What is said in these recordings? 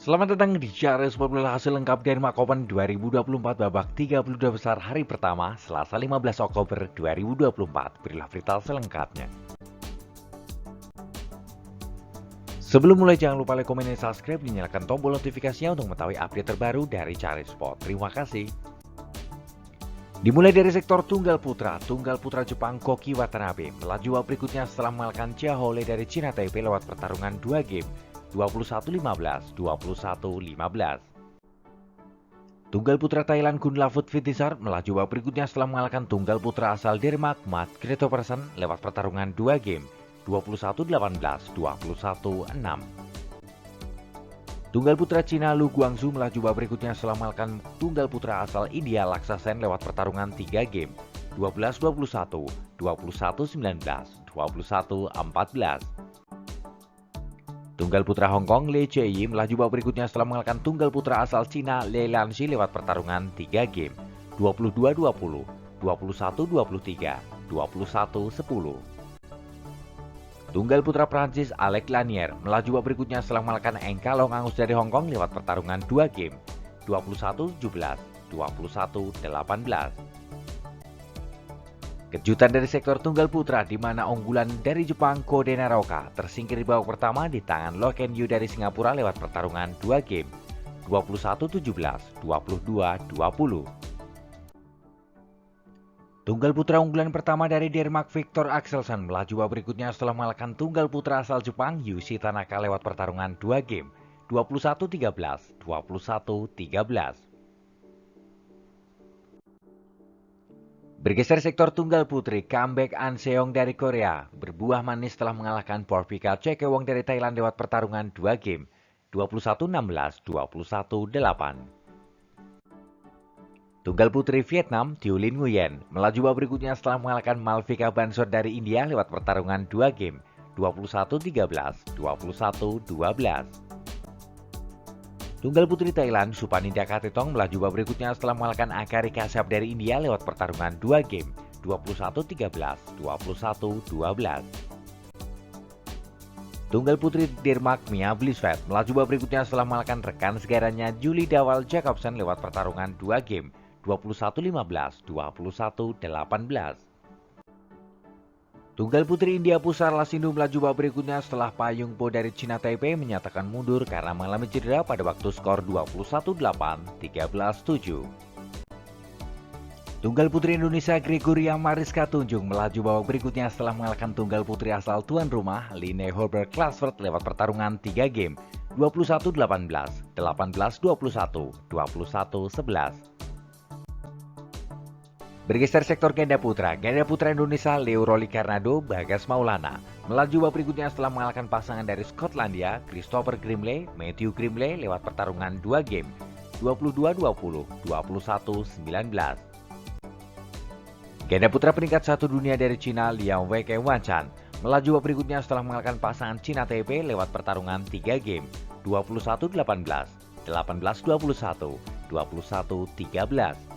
Selamat datang di Charis Popular hasil lengkap Denmark Open 2024 babak 32 besar hari pertama Selasa 15 Oktober 2024. Berilah berita selengkapnya. Sebelum mulai jangan lupa like, komen, dan subscribe, dan nyalakan tombol notifikasinya untuk mengetahui update terbaru dari Charis Sport. Terima kasih. Dimulai dari sektor tunggal putra Jepang Koki Watanabe melaju babak berikutnya setelah mengalahkan Chia Hole dari China Taipei lewat pertarungan 2 game 21-15, 21-15. Tunggal putra Thailand Kunlavut Vitisar melaju babak berikutnya setelah mengalahkan tunggal putra asal Denmark Matt Christophersen lewat pertarungan 2 game 21-18, 21-6. Tunggal putra Cina Lu Guangzhou melaju babak berikutnya setelah mengalahkan tunggal putra asal India Laksa Sen lewat pertarungan 3 game 12-21, 21-19, 21-14. Tunggal putra Hong Kong Lee Chei melaju babak berikutnya setelah mengalahkan tunggal putra asal Cina Lei Lanxi lewat pertarungan 3 game 22-20, 21-23, 21-10. Tunggal putra Prancis Alex Lanier melaju babak berikutnya setelah mengalahkan Eng Kalong Angus dari Hong Kong lewat pertarungan 2 game 21-17, 21-18. Kejutan dari sektor tunggal putra di mana unggulan dari Jepang Kode Naroka tersingkir di babak pertama di tangan Lo Ken Yu dari Singapura lewat pertarungan 2 game 21-17, 22-20. Tunggal putra unggulan pertama dari Denmark Victor Axelsen melaju babak berikutnya setelah mengalahkan tunggal putra asal Jepang Yushi Tanaka lewat pertarungan 2 game 21-13, 21-13. Bergeser sektor tunggal putri, comeback An Seong dari Korea berbuah manis setelah mengalahkan Porvika Chekewong dari Thailand lewat pertarungan 2 game 21-16, 21-8. Tunggal putri Vietnam, Thieu-Lin Nguyen melaju babak berikutnya setelah mengalahkan Malvika Bansor dari India lewat pertarungan 2 game 21-13, 21-12. Tunggal putri Thailand, Supaninda Katetong melaju babak berikutnya setelah mengalahkan Akari Kashyap dari India lewat pertarungan 2 game 21-13, 21-12. Tunggal putri Denmark Mia Blisved melaju babak berikutnya setelah mengalahkan rekan segaranya Julie Dawal Jacobsen lewat pertarungan 2 game 21-15, 21-18. Tunggal putri India Pusarla Sindhu melaju babak berikutnya setelah Payung Po dari China Taipei menyatakan mundur karena mengalami cedera pada waktu skor 21-8, 13-7. Tunggal putri Indonesia Gregoria Mariska Tunjung melaju babak berikutnya setelah mengalahkan tunggal putri asal tuan rumah Line Horbert Klasford lewat pertarungan 3 game 21-18, 18-21, 21-11. Bergeser sektor ganda putra Indonesia Leo Rolly Karnado, Bagas Maulana melaju babak berikutnya setelah mengalahkan pasangan dari Skotlandia Christopher Grimley, Matthew Grimley lewat pertarungan 2 game 22-20, 21-19. Ganda putra peringkat 1 dunia dari Cina Liang Weike Wanchan melaju babak berikutnya setelah mengalahkan pasangan China Taipei lewat pertarungan 3 game 21-18, 18-21, 21-13.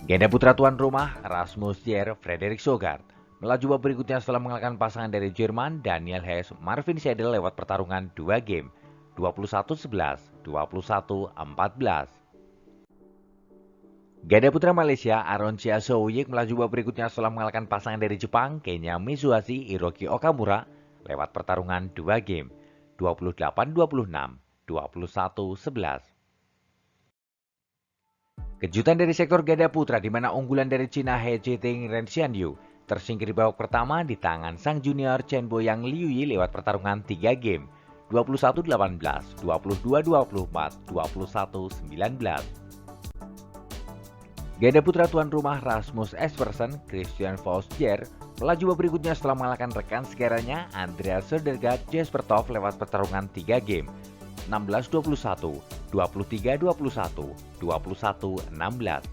Ganda putra tuan rumah Rasmus Jер Frederik Sogard melaju babak berikutnya setelah mengalahkan pasangan dari Jerman Daniel Hess Marvin Seidel lewat pertarungan 2 game 21-11, 21-14. Ganda putra Malaysia Aaron Chia Sowyik melaju babak berikutnya setelah mengalahkan pasangan dari Jepang Kenya Mizuhashi Hiroki Okamura lewat pertarungan 2 game 28-26, 21-11. Kejutan dari sektor ganda putra di mana unggulan dari Cina He Jiting Ren Xianyu tersingkir di babak pertama di tangan sang junior Chen Boyang Liu Yi lewat pertarungan 3 game 21-18, 22-24, 21-19. Ganda putra tuan rumah Rasmus Espersen Christian Faustjer melaju babak berikutnya setelah mengalahkan rekan segaranya Andreas Sødergaard Jespertov lewat pertarungan 3 game 16-21, 23-21, 21-16.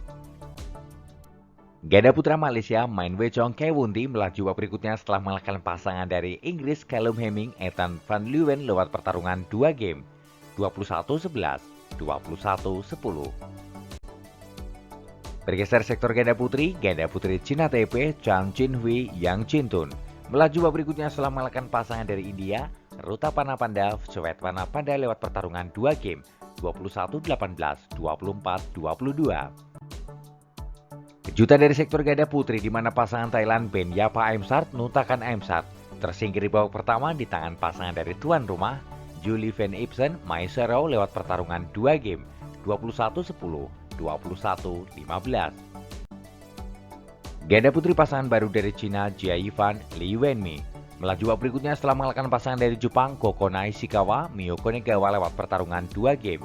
Ganda putra Malaysia Main Wei Chong Kewunti melaju babak berikutnya setelah mengalahkan pasangan dari Inggris Callum Hemming Ethan van Leeuwen lewat pertarungan 2 game 21-11, 21-10. Bergeser sektor ganda putri Cina Taipei Chan Chin Hui Yang Chintun melaju babak berikutnya setelah mengalahkan pasangan dari India Ruta Panapanda, Swetwana Panda lewat pertarungan 2 game, 21-18, 24-22. Kejutan dari sektor ganda putri di mana pasangan Thailand Ben Yapa Aimsart Nutakan Aimsart tersingkir di babak pertama di tangan pasangan dari tuan rumah Julie Van Ipsen Maesero lewat pertarungan 2 game 21-10, 21-15. Ganda putri pasangan baru dari Cina Jia Yifan Li Wenmi melaju babak berikutnya setelah mengalahkan pasangan dari Jepang Kokonai Ishikawa Miyoko Negawa lewat pertarungan 2 game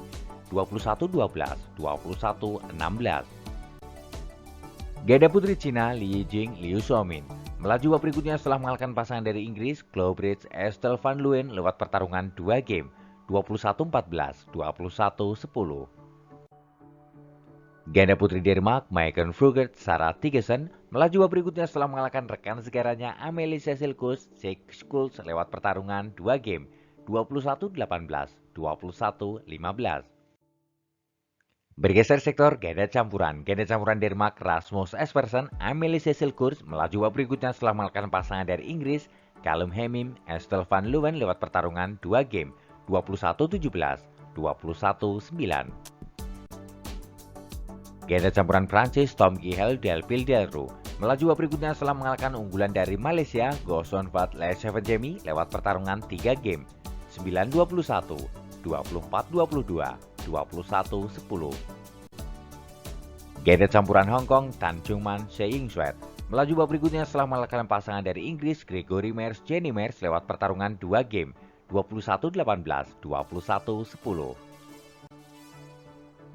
21-12, 21-16. Ganda putri Cina Li Yijing Liu Xiaomin melaju babak berikutnya setelah mengalahkan pasangan dari Inggris Chloe Bridge Estelle Van Leeuwen lewat pertarungan 2 game 21-14, 21-10. Ganda putri Denmark Maiken Frugert Sarah Tigesen melaju babak berikutnya setelah mengalahkan rekan segaranya Amelie Cecil Kuss Schulz lewat pertarungan 2 game 21-18, 21-15. Bergeser sektor ganda campuran Denmark Rasmus Espersen, Amelie Cecil Kuss melaju babak berikutnya setelah mengalahkan pasangan dari Inggris Callum Hemim, Estelle Van Leeuwen lewat pertarungan 2 game 21-17, 21-9. Ganda campuran Prancis Tom Gihel Delphine Delroux melaju babak berikutnya setelah mengalahkan unggulan dari Malaysia Gosson Vat Lechevenjemi lewat pertarungan 3 game 9-21, 24-22, 21-10. Ganda campuran Hong Kong Tan Chungman Sheying Sweat melaju babak berikutnya setelah mengalahkan pasangan dari Inggris Gregory Mers Jenny Mers lewat pertarungan 2 game 21-18, 21-10.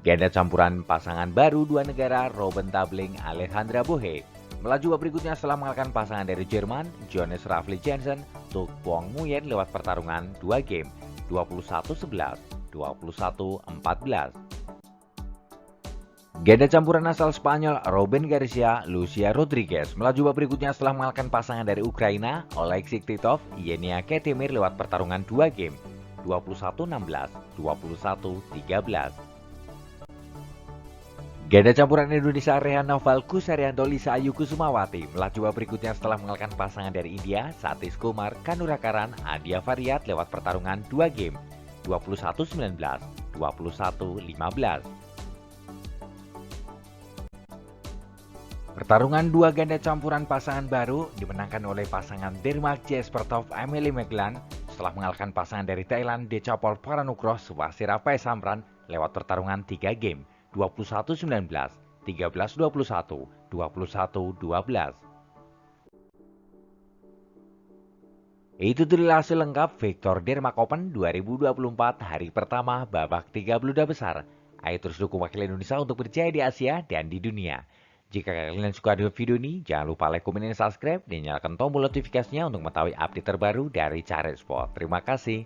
Ganda campuran pasangan baru dua negara Robin Tabling Alejandra Bohe melaju babak berikutnya setelah mengalahkan pasangan dari Jerman Jonas Rafli Jensen Tuk Pong Nguyen lewat pertarungan 2 game 21-11, 21-14. Ganda campuran asal Spanyol Robin Garcia Lucia Rodriguez melaju babak berikutnya setelah mengalahkan pasangan dari Ukraina Oleksik Titov Yenia Ketemir lewat pertarungan 2 game 21-16, 21-13. Ganda campuran Indonesia Rehan Noval Kusarianto Lisa Ayu Kusumawati melaju babak berikutnya setelah mengalahkan pasangan dari India Satish Kumar Kanurakaran Adia Variat lewat pertarungan 2 game 21-19, 21-15. Pertarungan 2 ganda campuran pasangan baru dimenangkan oleh pasangan Denmark Jesper Toft Amelie Megland setelah mengalahkan pasangan dari Thailand Decapol Paranukroh Swasira Paisamran lewat pertarungan 3 game 21-19, 13-21, 21-12. Itu adalah hasil lengkap Victor Denmark Open 2024 hari pertama babak 32 besar. Ayo terus dukung wakil Indonesia untuk berjaya di Asia dan di dunia. Jika kalian suka dengan video ini, jangan lupa like, komen, dan subscribe, dan nyalakan tombol notifikasinya untuk mengetahui update terbaru dari Cari Sport. Terima kasih.